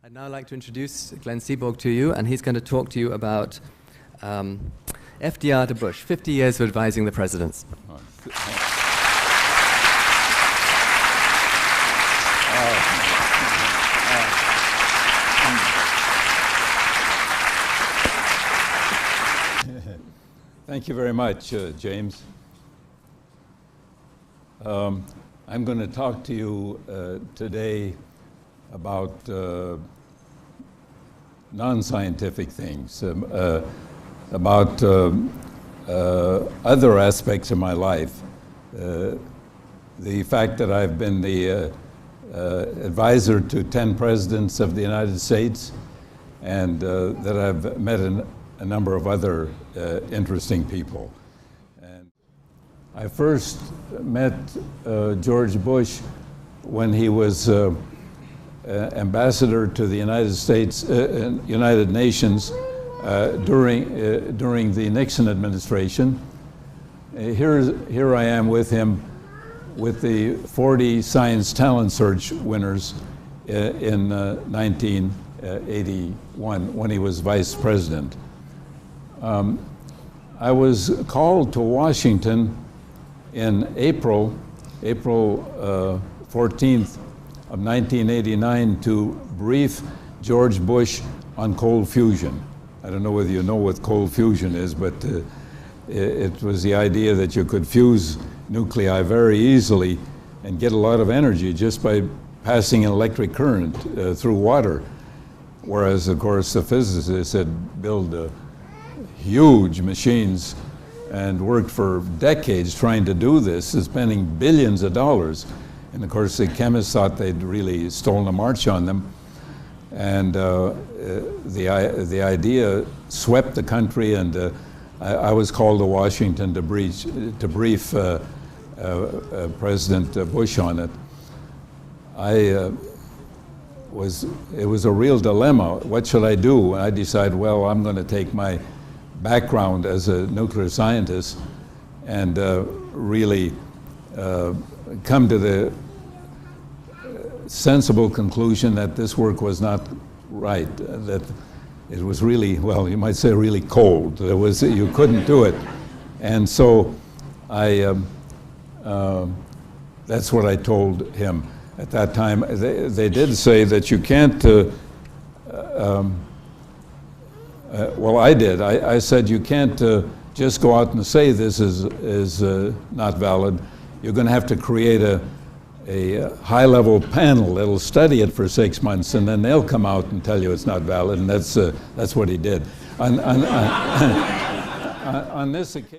I'd now like to introduce Glenn Seaborg to you, and he's going to talk to you about FDR to Bush, 50 years of advising the presidents. Thank you very much, James. I'm going to talk to you today about non-scientific things, about other aspects of my life. The fact that I've been the advisor to 10 presidents of the United States, and that I've met a number of other interesting people. And I first met George Bush when he was ambassador to the United States, United Nations during the Nixon administration. Here I am with him with the 40 Science Talent Search winners in 1981 when he was vice president. I was called to Washington in April 14th of 1989 to brief George Bush on cold fusion. I don't know whether you know what cold fusion is, but it was the idea that you could fuse nuclei very easily and get a lot of energy just by passing an electric current through water. Whereas, of course, the physicists had built huge machines and worked for decades trying to do this, spending billions of dollars. And of course, the chemists thought they'd really stolen a march on them. And the idea swept the country, and I was called to Washington to brief President Bush on it. It was a real dilemma. What should I do? And I decided, well, I'm going to take my background as a nuclear scientist and really come to the sensible conclusion that this work was not right, that it was really, well, you might say really cold. You couldn't do it. And so that's what I told him at that time. They did say that you can't, well, I did. I said you can't just go out and say this is not valid. You're going to have to create a high-level panel that'll study it for 6 months, and then they'll come out and tell you it's not valid, and that's what he did. On this occasion.